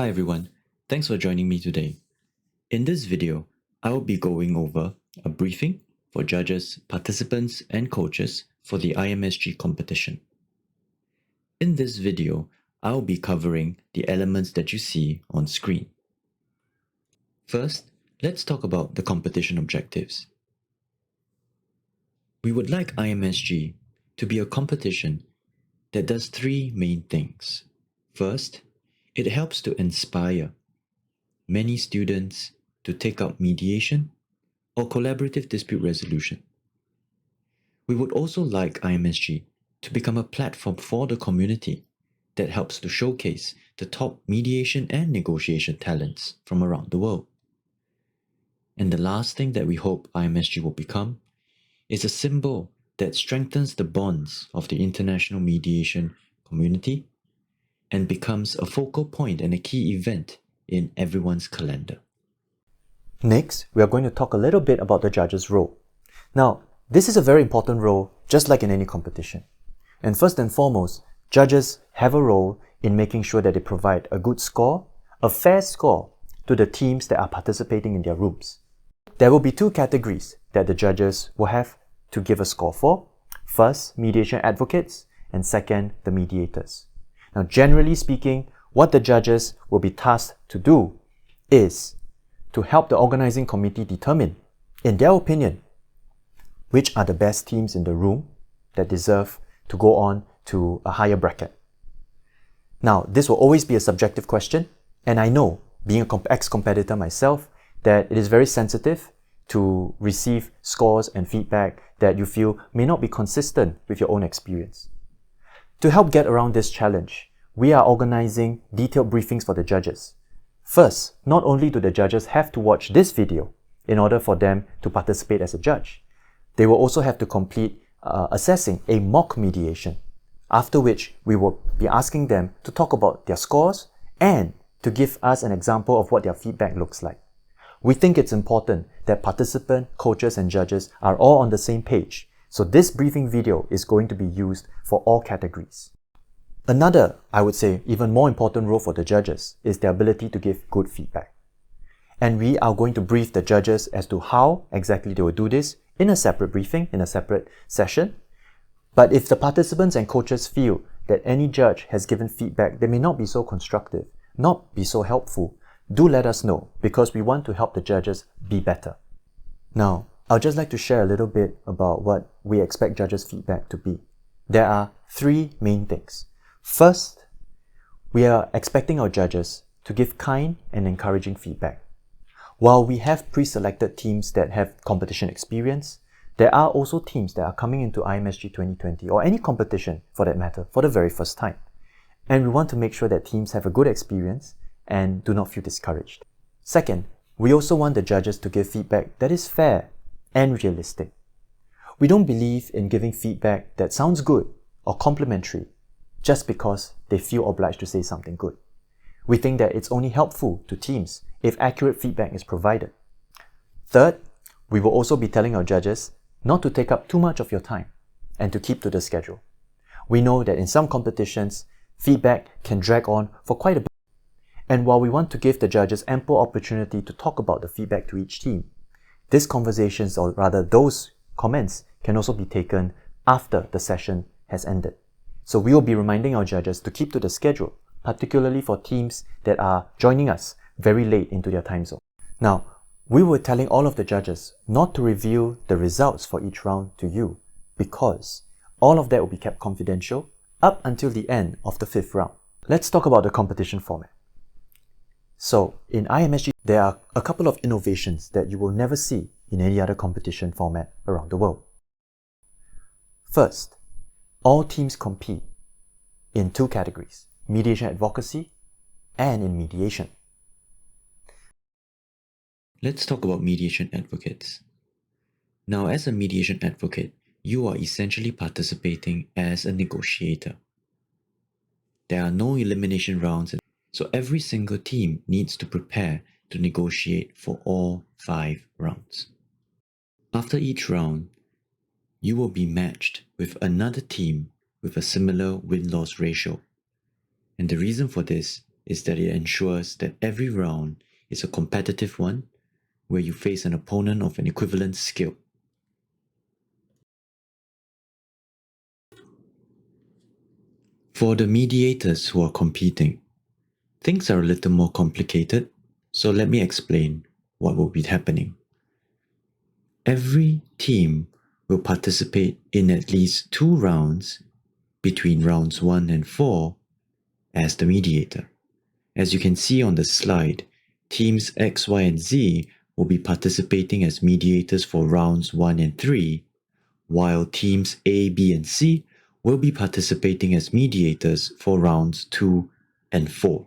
Hi everyone, thanks for joining me today. In this video, I will be going over a briefing for judges, participants, and coaches for the IMSG competition. In this video, I will be covering the elements that you see on screen. First, let's talk about the competition objectives. We would like IMSG to be a competition that does three main things. First, it helps to inspire many students to take up mediation or collaborative dispute resolution. We would also like IMSG to become a platform for the community that helps to showcase the top mediation and negotiation talents from around the world. And the last thing that we hope IMSG will become is a symbol that strengthens the bonds of the international mediation community and becomes a focal point and a key event in everyone's calendar. Next, we are going to talk a little bit about the judge's role. Now, this is a very important role, just like in any competition. And first and foremost, judges have a role in making sure that they provide a good score, a fair score, to the teams that are participating in their rooms. There will be two categories that the judges will have to give a score for. First, mediation advocates, and second, the mediators. Now, generally speaking, what the judges will be tasked to do is to help the organizing committee determine, in their opinion, which are the best teams in the room that deserve to go on to a higher bracket. Now, this will always be a subjective question, and I know, being an ex-competitor myself, that it is very sensitive to receive scores and feedback that you feel may not be consistent with your own experience. To help get around this challenge, we are organizing detailed briefings for the judges. First, not only do the judges have to watch this video in order for them to participate as a judge, they will also have to complete assessing a mock mediation, after which we will be asking them to talk about their scores and to give us an example of what their feedback looks like. We think it's important that participants, coaches, and judges are all on the same page, so this briefing video is going to be used for all categories. Another, I would say, even more important role for the judges is their ability to give good feedback. And we are going to brief the judges as to how exactly they will do this in a separate briefing, in a separate session. But if the participants and coaches feel that any judge has given feedback that may not be so constructive, not be so helpful, do let us know, because we want to help the judges be better. Now, I'd just like to share a little bit about what we expect judges' feedback to be. There are three main things. First, we are expecting our judges to give kind and encouraging feedback. While we have pre-selected teams that have competition experience, there are also teams that are coming into IMSG 2020 or any competition for that matter for the very first time. And we want to make sure that teams have a good experience and do not feel discouraged. Second, we also want the judges to give feedback that is fair and realistic. We don't believe in giving feedback that sounds good or complimentary just because they feel obliged to say something good. We think that it's only helpful to teams if accurate feedback is provided. Third, we will also be telling our judges not to take up too much of your time and to keep to the schedule. We know that in some competitions, feedback can drag on for quite a bit. And while we want to give the judges ample opportunity to talk about the feedback to each team, these conversations, or rather those comments, can also be taken after the session has ended. So we will be reminding our judges to keep to the schedule, particularly for teams that are joining us very late into their time zone. Now, we were telling all of the judges not to reveal the results for each round to you, because all of that will be kept confidential up until the end of the 5th round. Let's talk about the competition format. So, in IMSG, there are a couple of innovations that you will never see in any other competition format around the world. First, all teams compete in two categories: mediation advocacy and in mediation. Let's talk about mediation advocates. Now, as a mediation advocate, you are essentially participating as a negotiator. There are no elimination rounds, so every single team needs to prepare to negotiate for all 5 rounds. After each round, you will be matched with another team with a similar win-loss ratio. And the reason for this is that it ensures that every round is a competitive one where you face an opponent of an equivalent skill. For the mediators who are competing, things are a little more complicated, so let me explain what will be happening. Every team will participate in at least 2 rounds between rounds 1 and 4 as the mediator. As you can see on the slide, teams X, Y, and Z will be participating as mediators for rounds 1 and 3, while teams A, B, and C will be participating as mediators for rounds 2 and 4.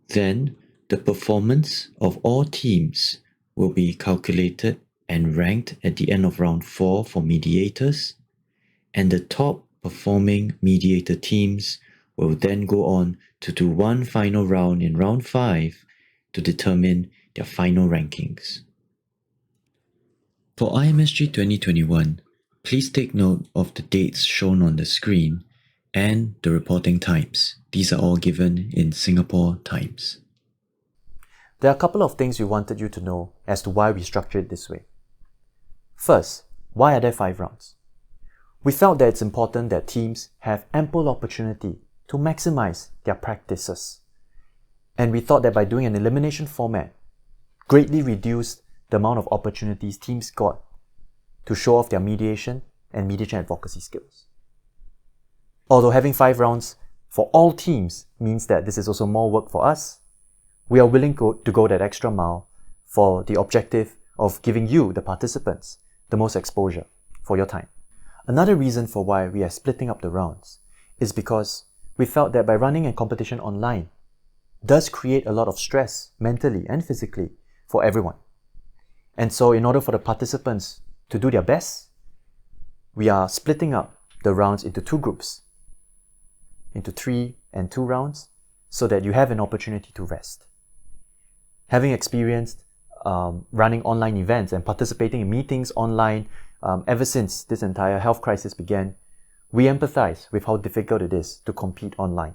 Then, the performance of all teams will be calculated and ranked at the end of round 4 for mediators, and the top performing mediator teams will then go on to do one final round in round 5 to determine their final rankings. For IMSG 2021, please take note of the dates shown on the screen and the reporting times. These are all given in Singapore times. There are a couple of things we wanted you to know as to why we structured it this way. First, why are there 5 rounds? We felt that it's important that teams have ample opportunity to maximize their practices. And we thought that by doing an elimination format, greatly reduced the amount of opportunities teams got to show off their mediation and mediation advocacy skills. Although having 5 rounds for all teams means that this is also more work for us, we are willing to go that extra mile for the objective of giving you, the participants, the most exposure for your time. Another reason for why we are splitting up the rounds is because we felt that by running a competition online does create a lot of stress mentally and physically for everyone. And so in order for the participants to do their best, we are splitting up the rounds into 2 groups, into 3 and 2 rounds, so that you have an opportunity to rest. Having experienced running online events and participating in meetings online ever since this entire health crisis began, we empathize with how difficult it is to compete online.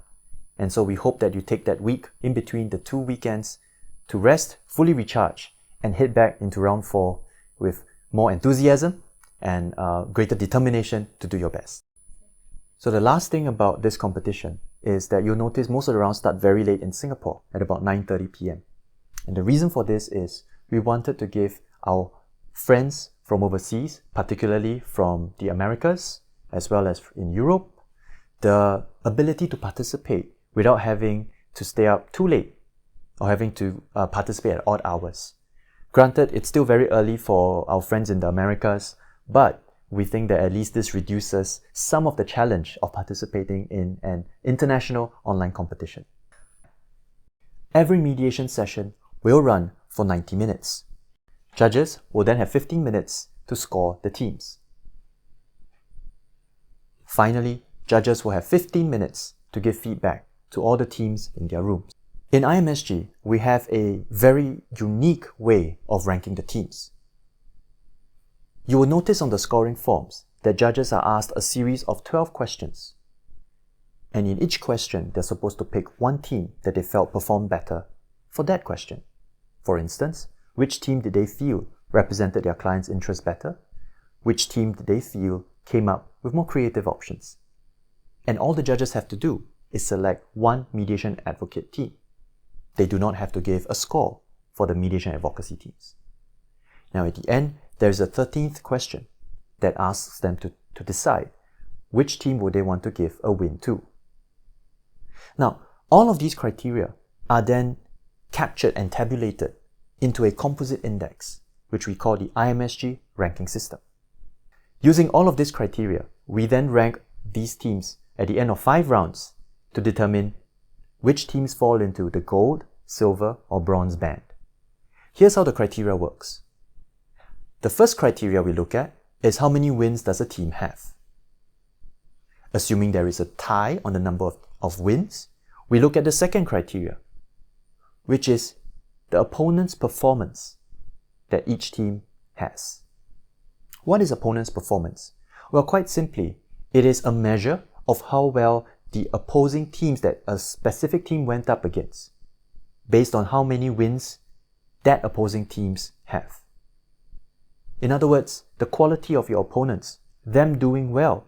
And so we hope that you take that week in between the 2 weekends to rest, fully recharge, and head back into round 4 with more enthusiasm and greater determination to do your best. So the last thing about this competition is that you'll notice most of the rounds start very late in Singapore at about 9:30 p.m. And the reason for this is we wanted to give our friends from overseas, particularly from the Americas, as well as in Europe, the ability to participate without having to stay up too late or having to participate at odd hours. Granted, it's still very early for our friends in the Americas, but we think that at least this reduces some of the challenge of participating in an international online competition. Every mediation session will run for 90 minutes. Judges will then have 15 minutes to score the teams. Finally, judges will have 15 minutes to give feedback to all the teams in their rooms. In IMSG, we have a very unique way of ranking the teams. You will notice on the scoring forms that judges are asked a series of 12 questions. And in each question, they're supposed to pick one team that they felt performed better for that question. For instance, which team did they feel represented their client's interests better? Which team did they feel came up with more creative options? And all the judges have to do is select one mediation advocate team. They do not have to give a score for the mediation advocacy teams. Now at the end, there is a 13th question that asks them to decide which team would they want to give a win to. Now, all of these criteria are then captured and tabulated into a composite index, which we call the IMSG ranking system. Using all of this criteria, we then rank these teams at the end of 5 rounds to determine which teams fall into the gold, silver, or bronze band. Here's how the criteria works. The first criteria we look at is how many wins does a team have. Assuming there is a tie on the number of wins, we look at the second criteria, which is the opponent's performance that each team has. What is opponent's performance? Well, quite simply, it is a measure of how well the opposing teams that a specific team went up against, based on how many wins that opposing teams have. In other words, the quality of your opponents, them doing well,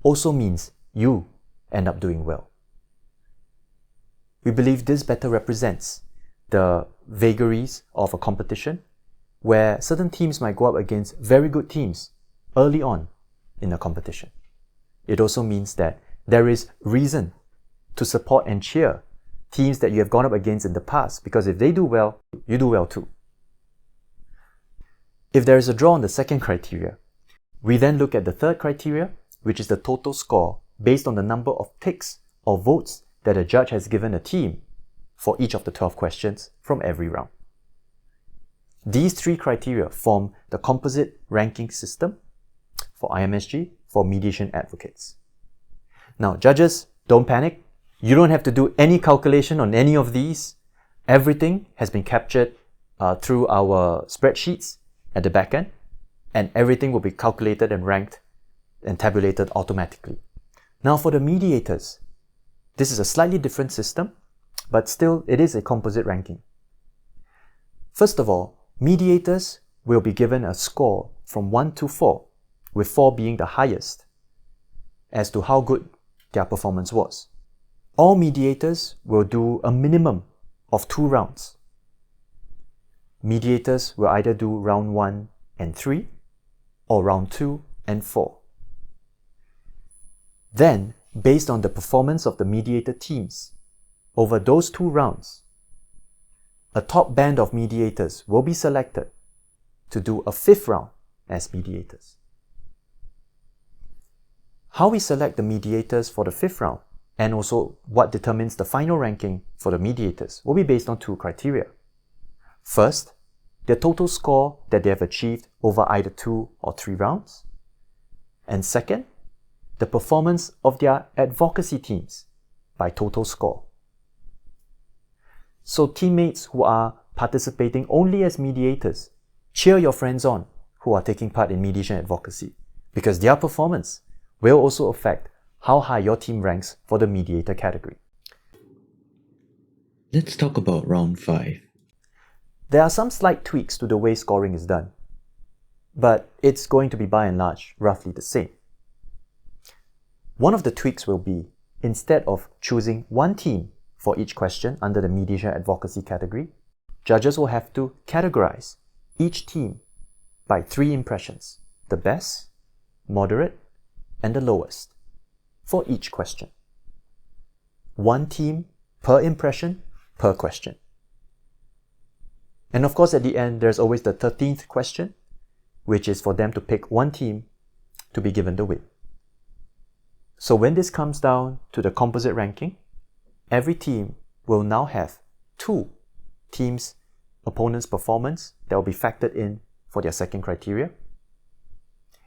also means you end up doing well. We believe this better represents the vagaries of a competition where certain teams might go up against very good teams early on in a competition. It also means that there is reason to support and cheer teams that you have gone up against in the past, because if they do well, you do well too. If there is a draw on the second criteria, we then look at the third criteria, which is the total score based on the number of ticks or votes that a judge has given a team for each of the 12 questions from every round. These three criteria form the composite ranking system for IMSG for mediation advocates. Now, judges, don't panic. You don't have to do any calculation on any of these. Everything has been captured through our spreadsheets at the back end, and everything will be calculated and ranked and tabulated automatically. Now, for the mediators, this is a slightly different system, but still it is a composite ranking. First of all, mediators will be given a score from 1 to 4, with 4 being the highest as to how good their performance was. All mediators will do a minimum of 2 rounds. Mediators will either do round 1 and 3 or round 2 and 4. Then, based on the performance of the mediator teams over those 2 rounds, a top band of mediators will be selected to do a 5th round as mediators. How we select the mediators for the 5th round, and also what determines the final ranking for the mediators, will be based on 2 criteria. First, their total score that they have achieved over either 2 or 3 rounds. And second, the performance of their advocacy teams by total score. So teammates who are participating only as mediators, cheer your friends on who are taking part in mediation advocacy, because their performance will also affect how high your team ranks for the mediator category. Let's talk about round 5. There are some slight tweaks to the way scoring is done, but it's going to be by and large roughly the same. One of the tweaks will be, instead of choosing one team for each question under the mediation advocacy category, judges will have to categorize each team by 3 impressions: the best, moderate, and the lowest for each question. 1 team per impression per question. And of course, at the end, there's always the 13th question, which is for them to pick 1 team to be given the win. So when this comes down to the composite ranking, every team will now have 2 teams' opponents' performance that will be factored in for their second criteria.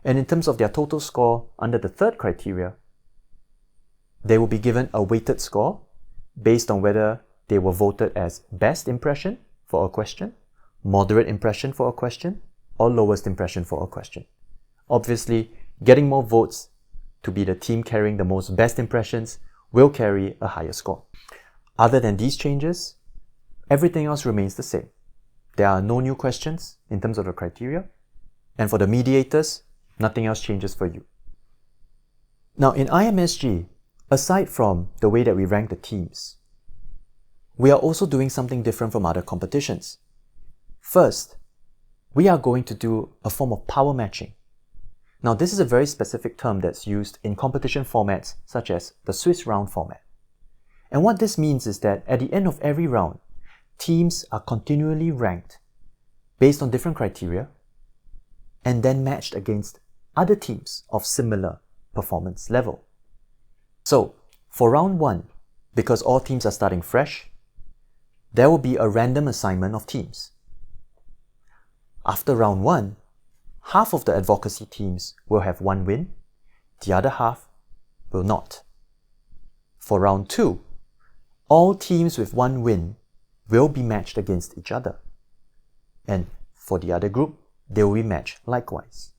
And in terms of their total score under the third criteria, they will be given a weighted score based on whether they were voted as best impression for a question, moderate impression for a question, or lowest impression for a question. Obviously, getting more votes to be the team carrying the most best impressions will carry a higher score. Other than these changes, everything else remains the same. There are no new questions in terms of the criteria, and for the mediators, nothing else changes for you. Now, in IMSG, aside from the way that we rank the teams, we are also doing something different from other competitions. First, we are going to do a form of power matching. Now, this is a very specific term that's used in competition formats such as the Swiss round format. And what this means is that at the end of every round, teams are continually ranked based on different criteria and then matched against other teams of similar performance level. So, for round 1, because all teams are starting fresh, there will be a random assignment of teams. After round 1, half of the advocacy teams will have 1 win, the other half will not. For round 2, all teams with 1 win will be matched against each other. And for the other group, they will be matched likewise.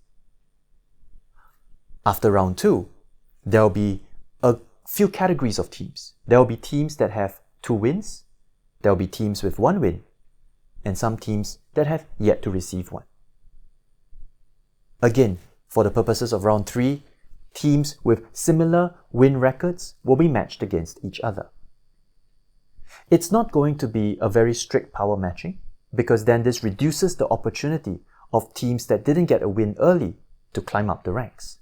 After round 2, there will be a few categories of teams. There will be teams that have 2 wins, there will be teams with 1 win, and some teams that have yet to receive one. Again, for the purposes of round 3, teams with similar win records will be matched against each other. It's not going to be a very strict power matching, because then this reduces the opportunity of teams that didn't get a win early to climb up the ranks.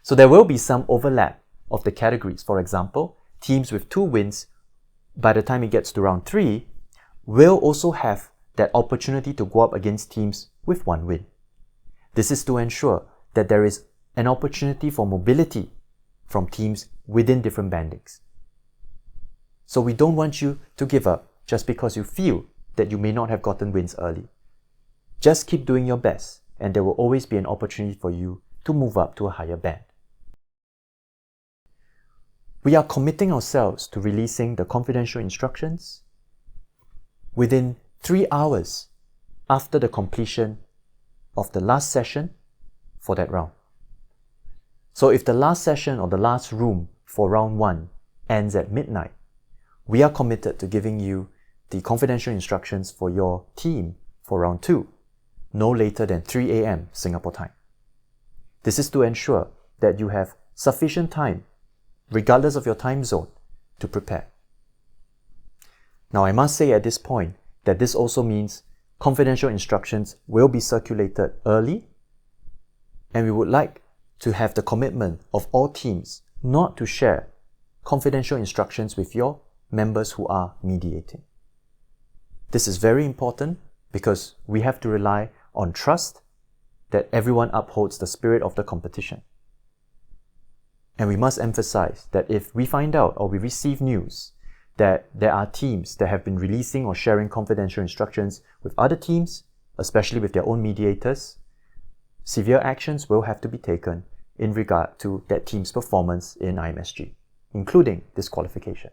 So there will be some overlap of the categories. For example, teams with 2 wins, by the time it gets to round 3, will also have that opportunity to go up against teams with 1 win. This is to ensure that there is an opportunity for mobility from teams within different bandings. So we don't want you to give up just because you feel that you may not have gotten wins early. Just keep doing your best, and there will always be an opportunity for you to move up to a higher band. We are committing ourselves to releasing the confidential instructions within 3 hours after the completion of the last session for that round. So if the last session or the last room for round 1 ends at midnight, we are committed to giving you the confidential instructions for your team for round 2, no later than 3 a.m. Singapore time. This is to ensure that you have sufficient time, regardless of your time zone, to prepare. Now, I must say at this point that this also means confidential instructions will be circulated early, and we would like to have the commitment of all teams not to share confidential instructions with your members who are mediating. This is very important because we have to rely on trust that everyone upholds the spirit of the competition. And we must emphasize that if we find out or we receive news that there are teams that have been releasing or sharing confidential instructions with other teams, especially with their own mediators, severe actions will have to be taken in regard to that team's performance in IMSG, including disqualification.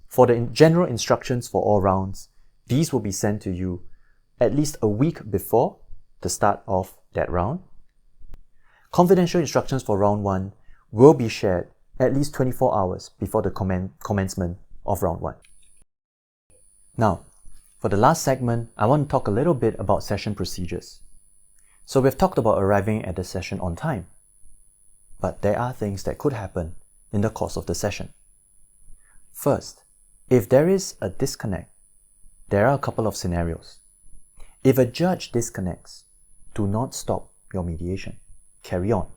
For the general instructions for all rounds, these will be sent to you at least a week before the start of that round. Confidential instructions for round 1 will be shared at least 24 hours before the commencement of round 1. Now, for the last segment, I want to talk a little bit about session procedures. So we've talked about arriving at the session on time, but there are things that could happen in the course of the session. First, if there is a disconnect, there are a couple of scenarios. If a judge disconnects, do not stop your mediation. Carry on,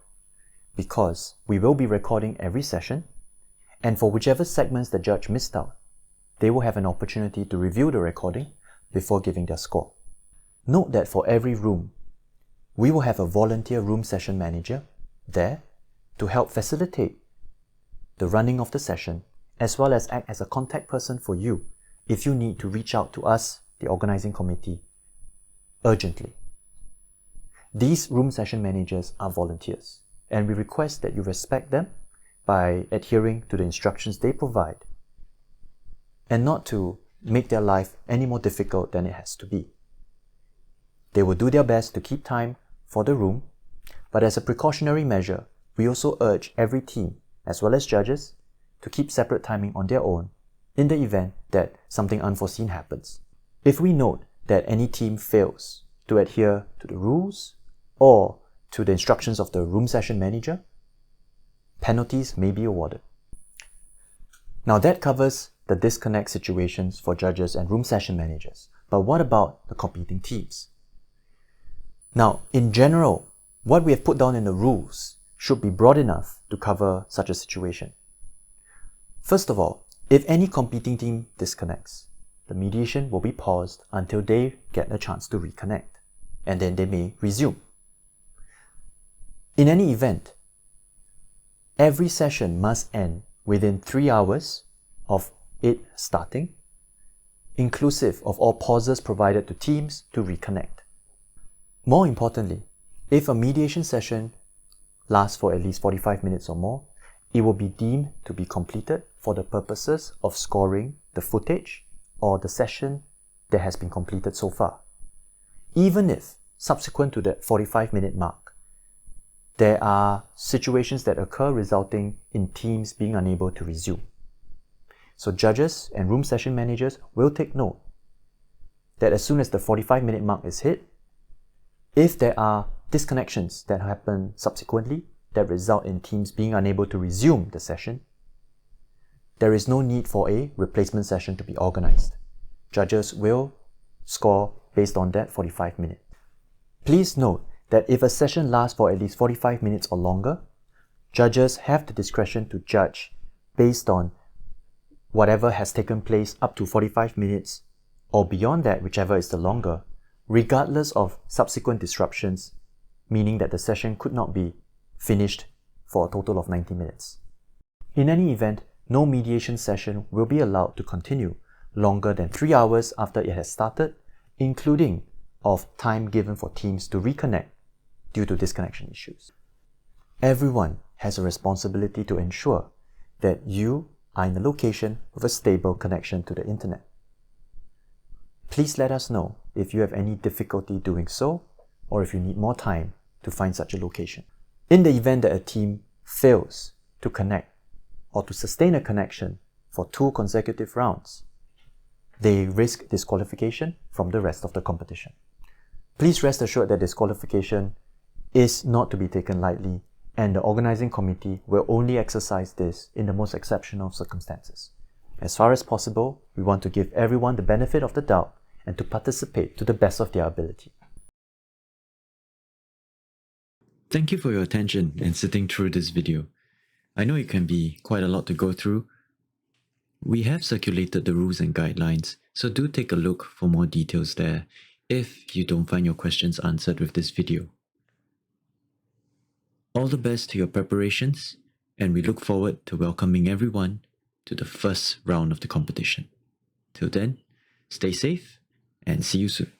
because we will be recording every session, and for whichever segments the judge missed out, they will have an opportunity to review the recording before giving their score. Note that for every room, we will have a volunteer room session manager there to help facilitate the running of the session, as well as act as a contact person for you if you need to reach out to us, the organizing committee, urgently. These room session managers are volunteers, and we request that you respect them by adhering to the instructions they provide and not to make their life any more difficult than it has to be. They will do their best to keep time for the room, but as a precautionary measure, we also urge every team, as well as judges, to keep separate timing on their own in the event that something unforeseen happens. If we note that any team fails to adhere to the rules or to the instructions of the room session manager, penalties may be awarded. Now that covers the disconnect situations for judges and room session managers. But what about the competing teams? Now, in general, what we have put down in the rules should be broad enough to cover such a situation. First of all, if any competing team disconnects, the mediation will be paused until they get a chance to reconnect, and then they may resume. In any event, every session must end within 3 hours of it starting, inclusive of all pauses provided to teams to reconnect. More importantly, if a mediation session lasts for at least 45 minutes or more, it will be deemed to be completed for the purposes of scoring the footage or the session that has been completed so far. Even if, subsequent to that 45-minute mark, there are situations that occur resulting in teams being unable to resume. So judges and room session managers will take note that as soon as the 45-minute mark is hit, if there are disconnections that happen subsequently that result in teams being unable to resume the session, there is no need for a replacement session to be organized. Judges will score based on that 45 minutes. Please note that if a session lasts for at least 45 minutes or longer, judges have the discretion to judge based on whatever has taken place up to 45 minutes or beyond that, whichever is the longer, regardless of subsequent disruptions, meaning that the session could not be finished for a total of 90 minutes. In any event, no mediation session will be allowed to continue longer than 3 hours after it has started, including of time given for teams to reconnect due to disconnection issues. Everyone has a responsibility to ensure that you are in a location with a stable connection to the internet. Please let us know if you have any difficulty doing so or if you need more time to find such a location. In the event that a team fails to connect or to sustain a connection for 2 consecutive rounds, they risk disqualification from the rest of the competition. Please rest assured that disqualification is not to be taken lightly, and the organizing committee will only exercise this in the most exceptional circumstances. As far as possible, we want to give everyone the benefit of the doubt and to participate to the best of their ability. Thank you for your attention and sitting through this video. I know it can be quite a lot to go through. We have circulated the rules and guidelines, so do take a look for more details there if you don't find your questions answered with this video. All the best to your preparations, and we look forward to welcoming everyone to the first round of the competition. Till then, stay safe and see you soon.